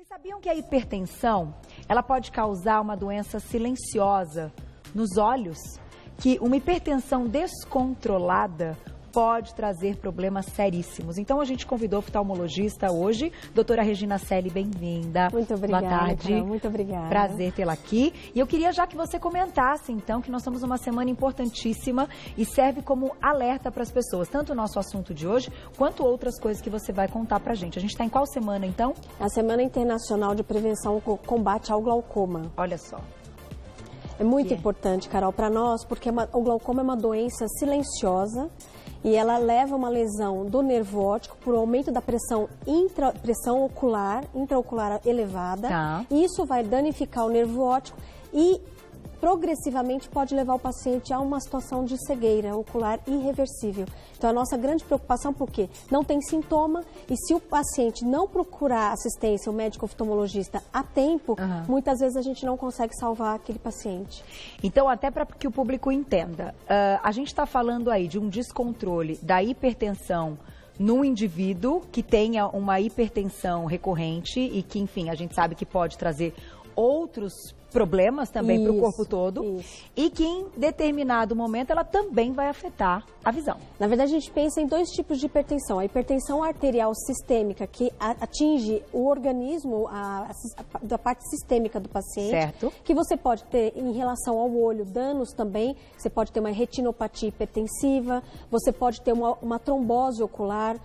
Vocês sabiam que a hipertensão, ela pode causar uma doença silenciosa nos olhos? Que uma hipertensão descontrolada pode trazer problemas seríssimos. Então a gente convidou a oftalmologista hoje, doutora Regina Celli, bem-vinda. Muito obrigada. Boa tarde. Carol, muito obrigada. Prazer tê-la aqui. E eu queria já que você comentasse, então, que nós estamos numa semana importantíssima e serve como alerta para as pessoas, tanto o nosso assunto de hoje, quanto outras coisas que você vai contar pra gente. A gente está em qual semana, então? A Semana Internacional de Prevenção e Combate ao Glaucoma. Olha só. É muito importante, Carol, para nós, porque o glaucoma é uma doença silenciosa e ela leva uma lesão do nervo óptico por aumento da pressão intraocular elevada. Tá. E isso vai danificar o nervo óptico e progressivamente pode levar o paciente a uma situação de cegueira ocular irreversível. Então, a nossa grande preocupação, porque não tem sintoma e se o paciente não procurar assistência, o médico oftalmologista, a tempo, muitas vezes a gente não consegue salvar aquele paciente. Então, até para que o público entenda, a gente está falando aí de um descontrole da hipertensão num indivíduo que tenha uma hipertensão recorrente e que, enfim, a gente sabe que pode trazer outros problemas também para o corpo todo e que em determinado momento ela também vai afetar a visão. Na verdade, a gente pensa em dois tipos de hipertensão. A hipertensão arterial sistêmica, que atinge o organismo, da parte sistêmica do paciente. Certo. Que você pode ter em relação ao olho, danos também. Você pode ter uma retinopatia hipertensiva, você pode ter uma trombose ocular.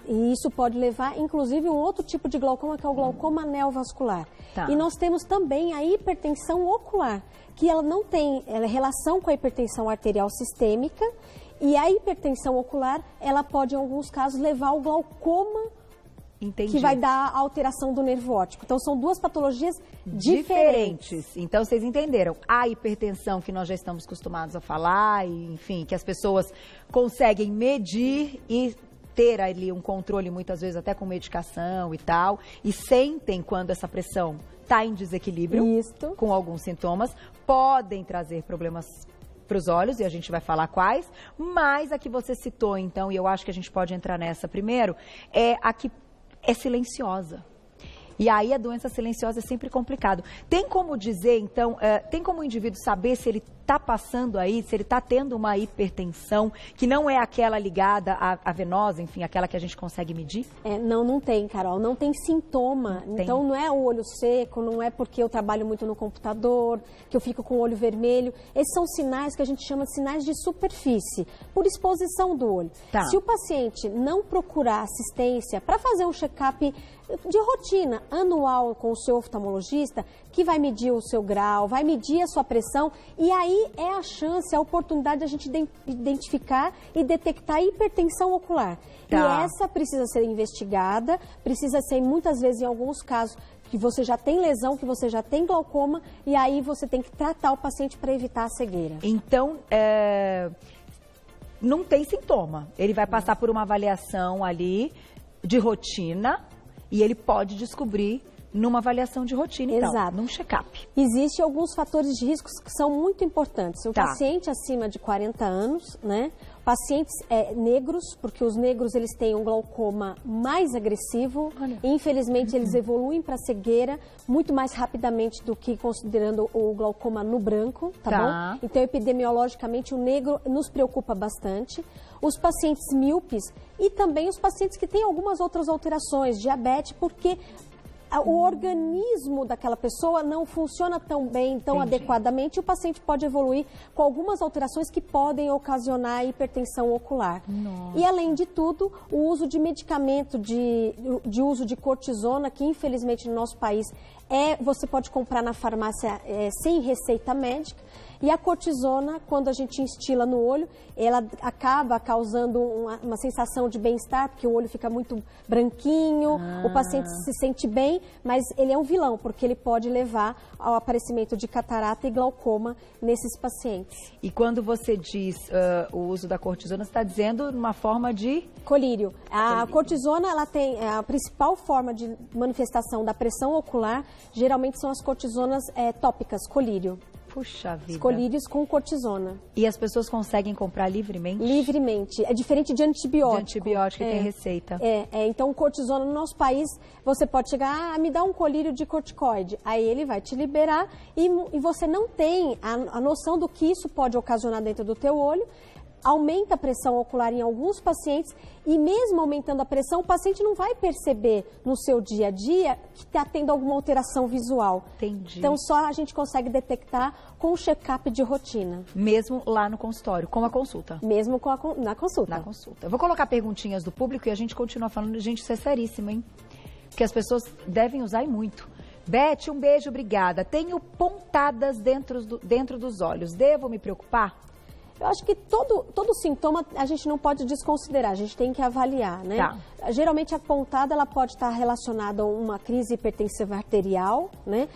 E isso pode levar, inclusive, um outro tipo de glaucoma, que é o glaucoma neovascular. Tá. E nós temos também a hipertensão ocular, que ela não tem relação com a hipertensão arterial sistêmica, e a hipertensão ocular, ela pode, em alguns casos, levar ao glaucoma, que vai dar a alteração do nervo óptico. Então, são duas patologias diferentes. Então, vocês entenderam. A hipertensão, que nós já estamos acostumados a falar, e, enfim, que as pessoas conseguem medir e ter ali um controle, muitas vezes até com medicação e tal, e sentem quando essa pressão está em desequilíbrio, com alguns sintomas, podem trazer problemas para os olhos, e a gente vai falar quais, mas a que você citou, então, e eu acho que a gente pode entrar nessa primeiro, é a que é silenciosa. E aí a doença silenciosa é sempre complicado. Tem como dizer, então, tem como o indivíduo saber se ele está passando aí, se ele está tendo uma hipertensão, que não é aquela ligada à venosa, enfim, aquela que a gente consegue medir? Não tem, Carol, não tem sintoma. Então não é o olho seco, não é porque eu trabalho muito no computador, que eu fico com o olho vermelho. Esses são sinais que a gente chama de sinais de superfície, por exposição do olho. Tá. Se o paciente não procurar assistência para fazer um check-up de rotina, anual com o seu oftalmologista, que vai medir o seu grau, vai medir a sua pressão, e aí é a chance, a oportunidade de a gente identificar e detectar a hipertensão ocular. Tá. E essa precisa ser investigada, precisa ser, muitas vezes, em alguns casos, que você já tem lesão, que você já tem glaucoma, e aí você tem que tratar o paciente para evitar a cegueira. Então, não tem sintoma. Ele vai passar por uma avaliação ali de rotina e ele pode descobrir numa avaliação de rotina, então, num check-up. Existem alguns fatores de risco que são muito importantes. O paciente acima de 40 anos, né? Pacientes negros, porque os negros eles têm um glaucoma mais agressivo. Infelizmente, eles evoluem para cegueira muito mais rapidamente do que considerando o glaucoma no branco, tá bom? Então, epidemiologicamente, o negro nos preocupa bastante. Os pacientes míopes e também os pacientes que têm algumas outras alterações, diabetes, porque o organismo daquela pessoa não funciona tão bem, tão adequadamente, e o paciente pode evoluir com algumas alterações que podem ocasionar hipertensão ocular. E, além de tudo, o uso de medicamento, de uso de cortisona, que infelizmente no nosso país você pode comprar na farmácia sem receita médica. E a cortisona, quando a gente instila no olho, ela acaba causando uma sensação de bem-estar, porque o olho fica muito branquinho, o paciente se sente bem, mas ele é um vilão, porque ele pode levar ao aparecimento de catarata e glaucoma nesses pacientes. E quando você diz o uso da cortisona, você está dizendo uma forma de colírio. A cortisona, ela tem a principal forma de manifestação da pressão ocular, geralmente são as cortisonas tópicas, colírio. Puxa vida. Os colírios com cortisona. E as pessoas conseguem comprar livremente? Livremente. É diferente de antibiótico. De antibiótico que tem receita. Então, cortisona no nosso país, você pode chegar, me dá um colírio de corticoide. Aí ele vai te liberar e você não tem a noção do que isso pode ocasionar dentro do teu olho. Aumenta a pressão ocular em alguns pacientes e mesmo aumentando a pressão, o paciente não vai perceber no seu dia a dia que está tendo alguma alteração visual. Entendi. Então, só a gente consegue detectar com o check-up de rotina. Mesmo lá no consultório, com a consulta? Mesmo na consulta. Na consulta. Eu vou colocar perguntinhas do público e a gente continua falando. Gente, isso é seríssimo, hein? Porque as pessoas devem usar e muito. Beth, um beijo, obrigada. Tenho pontadas dentro dos olhos. Devo me preocupar? Eu acho que todo sintoma a gente não pode desconsiderar, a gente tem que avaliar, né? Tá. Geralmente a pontada ela pode estar relacionada a uma crise hipertensiva arterial, né?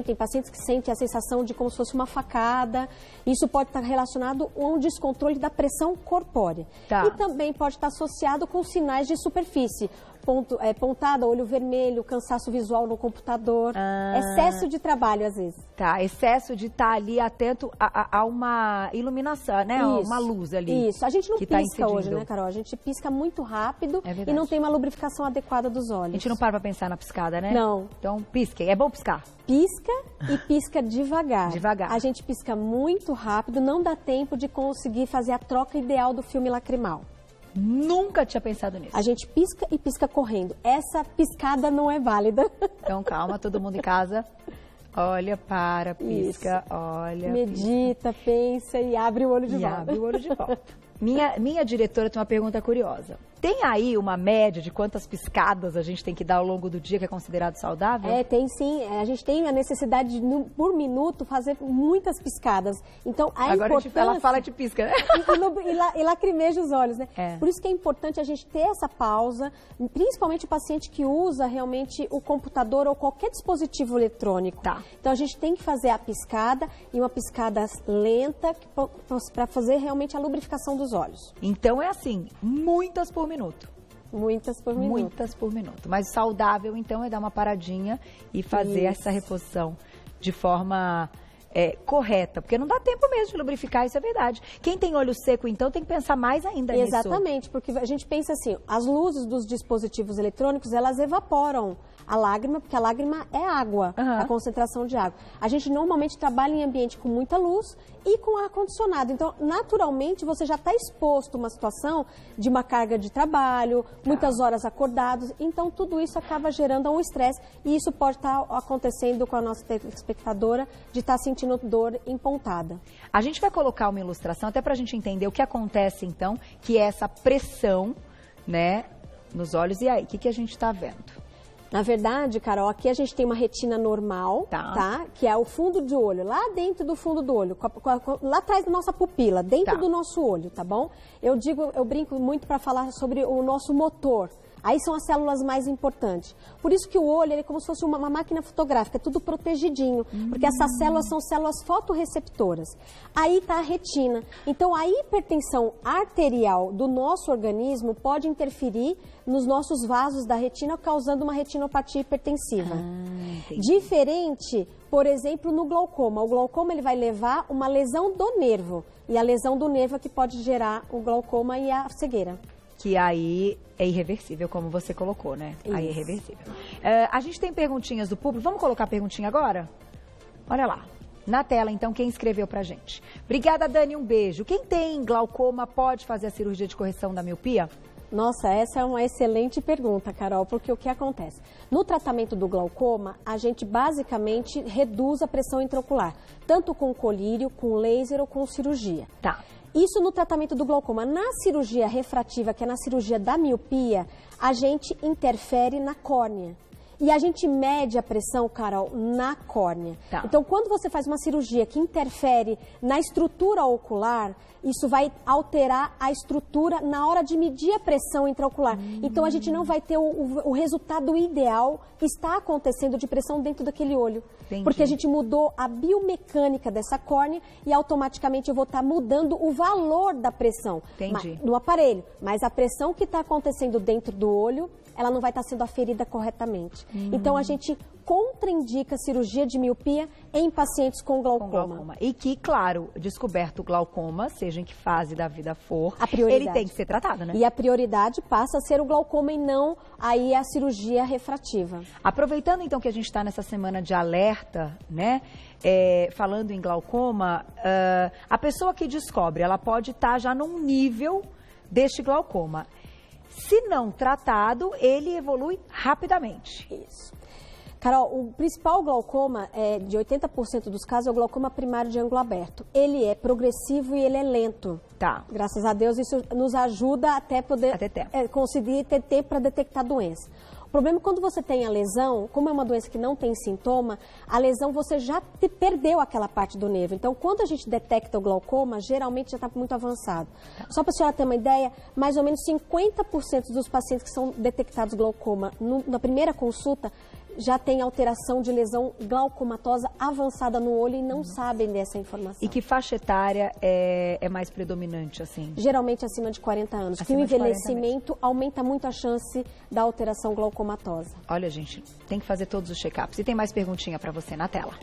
Tem pacientes que sentem a sensação de como se fosse uma facada. Isso pode estar relacionado a um descontrole da pressão corpórea. Tá. E também pode estar associado com sinais de superfície. Pontada, olho vermelho, cansaço visual no computador, excesso de trabalho às vezes. Tá, excesso de estar ali atento a uma iluminação, né? Isso, uma luz ali. Isso, a gente não pisca hoje, né, Carol? A gente pisca muito rápido e não tem uma lubrificação adequada dos olhos. A gente não para pra pensar na piscada, né? Não. Então, pisquem. É bom piscar? Pisca e pisca devagar. Devagar. A gente pisca muito rápido, não dá tempo de conseguir fazer a troca ideal do filme lacrimal. Nunca tinha pensado nisso. A gente pisca e pisca correndo. Essa piscada não é válida. Então, calma, todo mundo em casa. Olha, pisca, Isso. Olha. Medita, pensa e abre o olho de volta. Abre o olho de volta. Minha diretora tem uma pergunta curiosa. Tem aí uma média de quantas piscadas a gente tem que dar ao longo do dia que é considerado saudável? Tem sim. A gente tem a necessidade de, por minuto, fazer muitas piscadas. Então, Agora ela fala de pisca, né? E lacrimeja os olhos, né? É. Por isso que é importante a gente ter essa pausa, principalmente o paciente que usa realmente o computador ou qualquer dispositivo eletrônico. Tá. Então, a gente tem que fazer a piscada e uma piscada lenta para fazer realmente a lubrificação dos olhos. Então, é assim, muitas por minuto. Muitas por minuto. Muitas por minuto. Mas saudável, então, é dar uma paradinha e fazer essa reposição de forma correta. Porque não dá tempo mesmo de lubrificar, isso é verdade. Quem tem olho seco, então, tem que pensar mais ainda nisso. Exatamente, porque a gente pensa assim, as luzes dos dispositivos eletrônicos, elas evaporam a lágrima, porque a lágrima é água, a concentração de água. A gente normalmente trabalha em ambiente com muita luz e com ar-condicionado. Então, naturalmente, você já está exposto a uma situação de uma carga de trabalho, muitas horas acordados. Então, tudo isso acaba gerando um estresse e isso pode estar acontecendo com a nossa telespectadora de estar sentindo dor em pontada. A gente vai colocar uma ilustração até para a gente entender o que acontece, então, que é essa pressão, né, nos olhos. E aí, o que a gente está vendo? Na verdade, Carol, aqui a gente tem uma retina normal, tá? Que é o fundo de olho, lá dentro do fundo do olho, lá atrás da nossa pupila, dentro do nosso olho, tá bom? Eu brinco muito para falar sobre o nosso motor. Aí são as células mais importantes. Por isso que o olho é como se fosse uma máquina fotográfica, é tudo protegidinho, porque essas células são células fotorreceptoras. Aí está a retina. Então, a hipertensão arterial do nosso organismo pode interferir nos nossos vasos da retina, causando uma retinopatia hipertensiva. Diferente, por exemplo, no glaucoma. O glaucoma ele vai levar uma lesão do nervo. E a lesão do nervo é que pode gerar o glaucoma e a cegueira. Que aí é irreversível, como você colocou, né? Isso. Aí é irreversível. A gente tem perguntinhas do público. Vamos colocar a perguntinha agora? Olha lá. Na tela, então, quem escreveu pra gente. Obrigada, Dani, um beijo. Quem tem glaucoma pode fazer a cirurgia de correção da miopia? Nossa, essa é uma excelente pergunta, Carol, porque o que acontece? No tratamento do glaucoma, a gente basicamente reduz a pressão intraocular, tanto com colírio, com laser ou com cirurgia. Tá. Isso no tratamento do glaucoma. Na cirurgia refrativa, que é na cirurgia da miopia, a gente interfere na córnea. E a gente mede a pressão, Carol, na córnea. Tá. Então, quando você faz uma cirurgia que interfere na estrutura ocular, isso vai alterar a estrutura na hora de medir a pressão intraocular. Então, a gente não vai ter o resultado ideal que está acontecendo de pressão dentro daquele olho. Entendi. Porque a gente mudou a biomecânica dessa córnea e automaticamente eu vou estar mudando o valor da pressão no aparelho. Mas a pressão que está acontecendo dentro do olho ela não vai estar sendo aferida corretamente. Então, a gente contraindica a cirurgia de miopia em pacientes com glaucoma. E que, claro, descoberto o glaucoma, seja em que fase da vida for, ele tem que ser tratado, né? E a prioridade passa a ser o glaucoma e não aí a cirurgia refrativa. Aproveitando, então, que a gente está nessa semana de alerta, né? Falando em glaucoma, a pessoa que descobre, ela pode estar já num nível deste glaucoma. Se não tratado, ele evolui rapidamente. Isso. Carol, o principal glaucoma, de 80% dos casos, é o glaucoma primário de ângulo aberto. Ele é progressivo e ele é lento. Tá. Graças a Deus, isso nos ajuda até poder conseguir ter tempo para detectar a doença. O problema é quando você tem a lesão, como é uma doença que não tem sintoma, a lesão você já perdeu aquela parte do nervo. Então, quando a gente detecta o glaucoma, geralmente já está muito avançado. Só para a senhora ter uma ideia, mais ou menos 50% dos pacientes que são detectados glaucoma na primeira consulta já tem alteração de lesão glaucomatosa avançada no olho e não sabem dessa informação. E que faixa etária é mais predominante, assim? Geralmente acima de 40 anos, porque o envelhecimento aumenta muito a chance da alteração glaucomatosa. Olha, gente, tem que fazer todos os check-ups. E tem mais perguntinha para você na tela.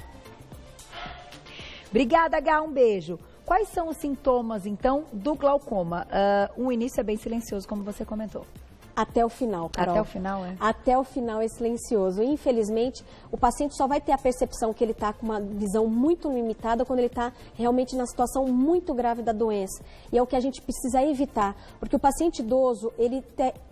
Obrigada, Gá, um beijo. Quais são os sintomas, então, do glaucoma? O início é bem silencioso, como você comentou. Até o final, Carol. Até o final, Até o final é silencioso. Infelizmente, o paciente só vai ter a percepção que ele está com uma visão muito limitada quando ele está realmente na situação muito grave da doença. E é o que a gente precisa evitar, porque o paciente idoso, ele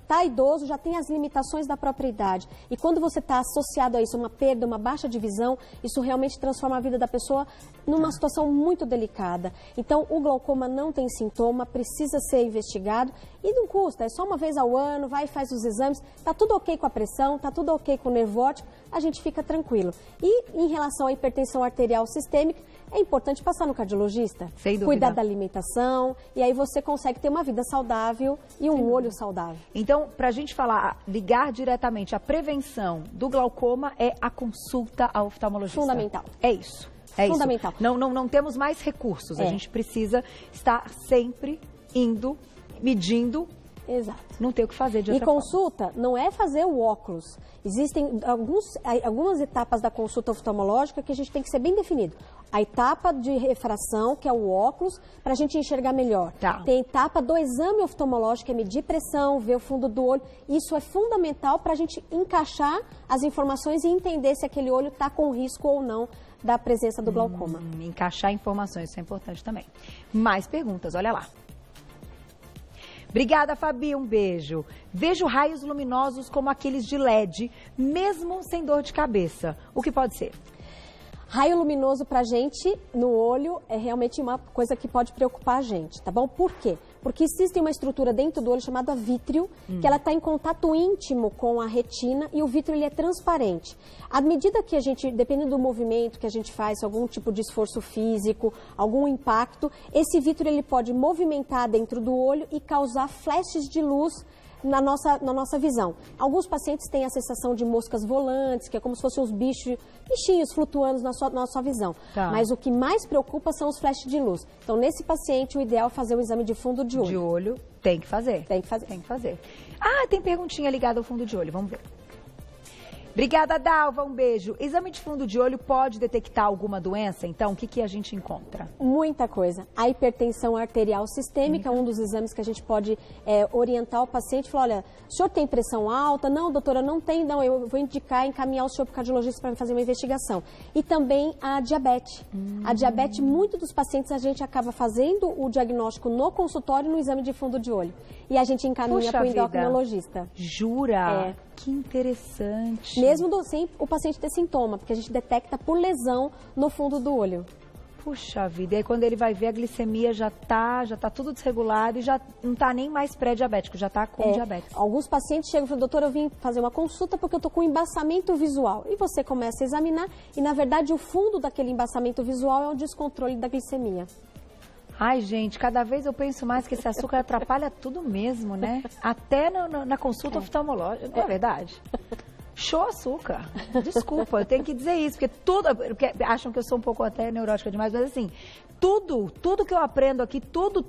está idoso, já tem as limitações da própria idade. E quando você está associado a isso, uma perda, uma baixa de visão, isso realmente transforma a vida da pessoa numa situação muito delicada. Então, o glaucoma não tem sintoma, precisa ser investigado e não custa, é só uma vez ao ano, vai e faz os exames, está tudo ok com a pressão, está tudo ok com o nervo óptico, a gente fica tranquilo. E em relação à hipertensão arterial sistêmica, é importante passar no cardiologista, sem dúvida, cuidar da alimentação e aí você consegue ter uma vida saudável e um olho saudável. Então, para a gente falar, ligar diretamente à prevenção do glaucoma é a consulta ao oftalmologista. Fundamental. É isso. É fundamental. Isso. Não temos mais recursos. A gente precisa estar sempre indo, medindo. Exato. Não tem o que fazer de outra forma. E consulta não é fazer o óculos. Existem algumas etapas da consulta oftalmológica que a gente tem que ser bem definido. A etapa de refração, que é o óculos, para a gente enxergar melhor. Tá. Tem a etapa do exame oftalmológico, que é medir pressão, ver o fundo do olho. Isso é fundamental para a gente encaixar as informações e entender se aquele olho está com risco ou não da presença do glaucoma. Encaixar informações, isso é importante também. Mais perguntas, olha lá. Obrigada, Fabi, um beijo. Vejo raios luminosos como aqueles de LED, mesmo sem dor de cabeça. O que pode ser? Raio luminoso pra gente no olho é realmente uma coisa que pode preocupar a gente, tá bom? Por quê? Porque existe uma estrutura dentro do olho chamada vítreo, que ela está em contato íntimo com a retina e o vítreo ele é transparente. À medida que a gente, dependendo do movimento que a gente faz, algum tipo de esforço físico, algum impacto, esse vítreo ele pode movimentar dentro do olho e causar flashes de luz na nossa visão. Alguns pacientes têm a sensação de moscas volantes, que é como se fossem uns bichinhos flutuando na sua visão. Tá. Mas o que mais preocupa são os flashes de luz. Então, nesse paciente, o ideal é fazer o exame de fundo de olho. De olho, tem que fazer. Tem que fazer. Tem que fazer. Ah, tem perguntinha ligada ao fundo de olho, vamos ver. Obrigada, Dalva, um beijo. Exame de fundo de olho pode detectar alguma doença? Então, o que a gente encontra? Muita coisa. A hipertensão arterial sistêmica é um dos exames que a gente pode orientar o paciente. Falar, olha, o senhor tem pressão alta? Não, doutora, não tem. Não, eu vou encaminhar o senhor para o cardiologista para fazer uma investigação. E também a diabetes. A diabetes, muitos dos pacientes a gente acaba fazendo o diagnóstico no consultório no exame de fundo de olho. E a gente encaminha para o endocrinologista. Jura? Que interessante. Mesmo sem o paciente ter sintoma, porque a gente detecta por lesão no fundo do olho. Puxa vida, e aí quando ele vai ver a glicemia já tá tudo desregulado e já não tá nem mais pré-diabético, já tá com diabetes. Alguns pacientes chegam e falam, doutora, eu vim fazer uma consulta porque eu tô com embaçamento visual. E você começa a examinar e, na verdade, o fundo daquele embaçamento visual é o descontrole da glicemia. Ai, gente, cada vez eu penso mais que esse açúcar atrapalha tudo mesmo, né? Até na consulta oftalmológica, não é verdade? Show açúcar. Desculpa, eu tenho que dizer isso, porque acham que eu sou um pouco até neurótica demais, mas assim, tudo que eu aprendo aqui, tudo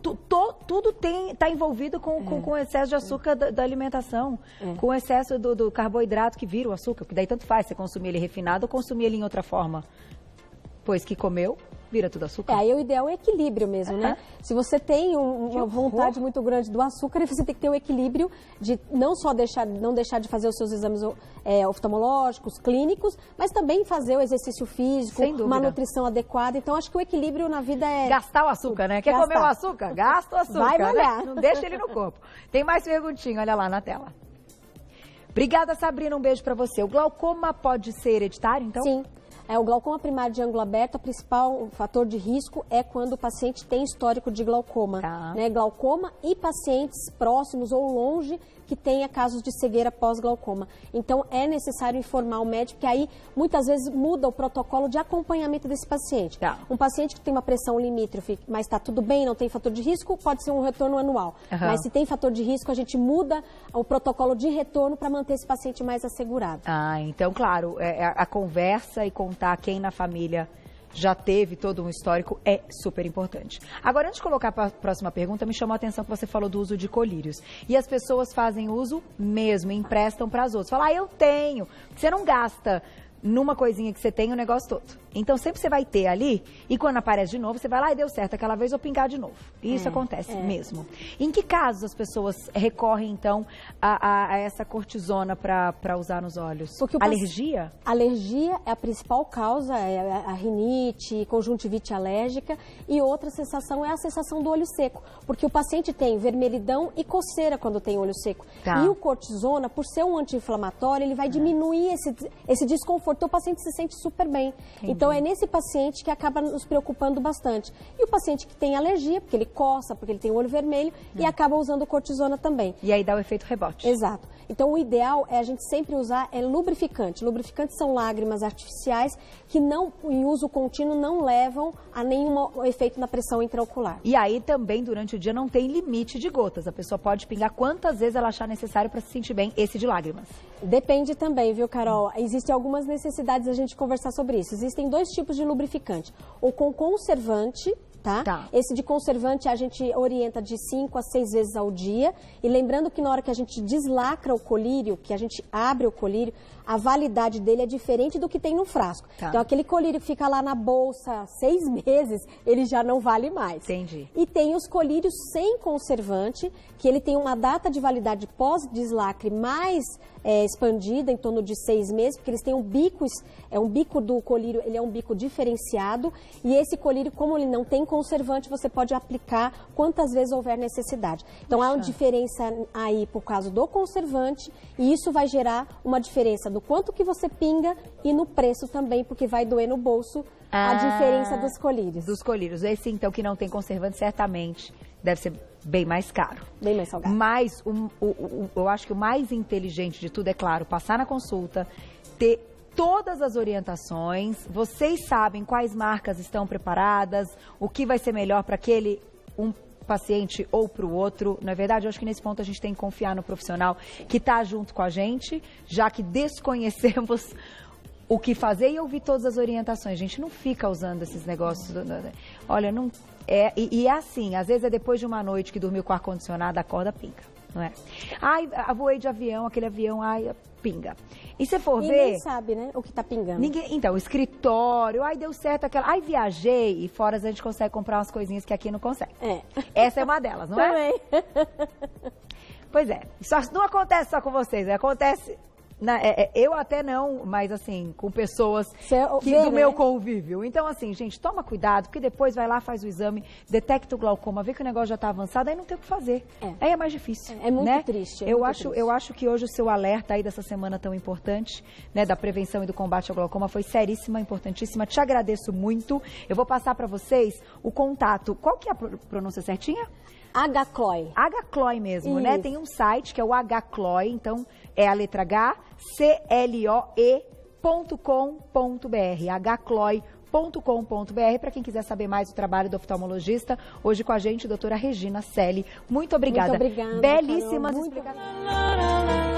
tá envolvido com o excesso de açúcar da alimentação, com o excesso do carboidrato que vira o açúcar, porque daí tanto faz você consumir ele refinado ou consumir ele em outra forma. Pois que comeu, vira tudo açúcar. Aí o ideal é equilíbrio mesmo, né? Se você tem uma vontade muito grande do açúcar, você tem que ter um equilíbrio de não deixar de fazer os seus exames oftalmológicos, clínicos, mas também fazer o exercício físico, uma nutrição adequada. Então, acho que o equilíbrio na vida é... Gastar o açúcar, né? Quer comer o açúcar? Gasta o açúcar. Vai malhar. Né? Não deixa ele no corpo. Tem mais perguntinha, olha lá na tela. Obrigada, Sabrina. Um beijo pra você. O glaucoma pode ser hereditário, então? Sim. O glaucoma primário de ângulo aberto, o principal fator de risco é quando o paciente tem histórico de glaucoma. Né? Glaucoma e pacientes próximos ou longe que tenha casos de cegueira pós-glaucoma. Então, é necessário informar o médico, que aí, muitas vezes, muda o protocolo de acompanhamento desse paciente. Um paciente que tem uma pressão limítrofe, mas está tudo bem, não tem fator de risco, pode ser um retorno anual. Mas se tem fator de risco, a gente muda o protocolo de retorno para manter esse paciente mais assegurado. Então, claro, a conversa e contar quem na família já teve todo um histórico é super importante. Agora, antes de colocar para a próxima pergunta, me chamou a atenção que você falou do uso de colírios. E as pessoas fazem uso mesmo, emprestam para as outras. Fala, eu tenho. Você não gasta numa coisinha que você tem o negócio todo. Então, sempre você vai ter ali, e quando aparece de novo, você vai lá e deu certo, aquela vez eu pingar de novo. E isso acontece mesmo. Em que casos as pessoas recorrem, então, a essa cortisona para usar nos olhos? Alergia? Alergia é a principal causa, é a rinite, conjuntivite alérgica, e outra sensação é a sensação do olho seco, porque o paciente tem vermelhidão e coceira quando tem olho seco. E o cortisona, por ser um anti-inflamatório, ele vai diminuir esse desconforto, então o paciente se sente super bem. Então, é nesse paciente que acaba nos preocupando bastante. E o paciente que tem alergia, porque ele coça, porque ele tem o olho vermelho, e acaba usando cortisona também. E aí dá o efeito rebote. Exato. Então, o ideal é a gente sempre usar lubrificante. Lubrificantes são lágrimas artificiais que em uso contínuo, não levam a nenhum efeito na pressão intraocular. E aí também, durante o dia, não tem limite de gotas. A pessoa pode pingar quantas vezes ela achar necessário para se sentir bem, esse de lágrimas. Depende também, viu, Carol? Existem algumas necessidades a gente conversar sobre isso. Existem dois tipos de lubrificante. O com conservante, tá? Esse de conservante a gente orienta de 5 a 6 vezes ao dia. E lembrando que na hora que a gente deslacra o colírio, que a gente abre o colírio, a validade dele é diferente do que tem no frasco. Então, aquele colírio que fica lá na bolsa 6 meses, ele já não vale mais. Entendi. E tem os colírios sem conservante, que ele tem uma data de validade pós-deslacre mais expandida, em torno de 6 meses, porque eles têm um bico do colírio, ele é um bico diferenciado, e esse colírio, como ele não tem conservante, você pode aplicar quantas vezes houver necessidade. Então, há uma diferença aí por causa do conservante, e isso vai gerar uma diferença do quanto que você pinga e no preço também, porque vai doer no bolso a diferença dos colírios. Dos colírios. Esse, então, que não tem conservante, certamente deve ser bem mais caro. Bem mais salgado. Mas eu acho que o mais inteligente de tudo é, claro, passar na consulta, ter todas as orientações, vocês sabem quais marcas estão preparadas, o que vai ser melhor para aquele paciente ou para o outro. Na verdade, eu acho que nesse ponto a gente tem que confiar no profissional que está junto com a gente, já que desconhecemos o que fazer e ouvir todas as orientações. A gente não fica usando esses negócios. Olha, não é. E é assim, às vezes é depois de uma noite que dormiu com o ar-condicionado, acorda, pinga, não é? Ai, voei de avião, aquele avião, ai, pinga. E se for ver... Ninguém sabe, né, o que tá pingando. Então, o escritório, ai, deu certo aquela... Ai, viajei, e fora a gente consegue comprar umas coisinhas que aqui não consegue. Essa é uma delas, não é? Também. Pois é. Só não acontece só com vocês, acontece... eu até não, mas assim, com pessoas do meu convívio. Então, assim, gente, toma cuidado, porque depois vai lá, faz o exame, detecta o glaucoma, vê que o negócio já está avançado, aí não tem o que fazer. Aí é mais difícil. É muito triste. Eu acho que hoje o seu alerta aí dessa semana tão importante, né, da prevenção e do combate ao glaucoma, foi seríssima, importantíssima. Te agradeço muito. Eu vou passar para vocês o contato. Qual que é a pronúncia certinha? H-Cloy. H-Cloy mesmo, né? Tem um site que é o H-Cloy, então é a letra HCLOE.com.br, hcloy.com.br, para quem quiser saber mais do trabalho do oftalmologista. Hoje com a gente, doutora Regina Celli. Muito obrigada. Muito obrigada, Belíssimas explicações.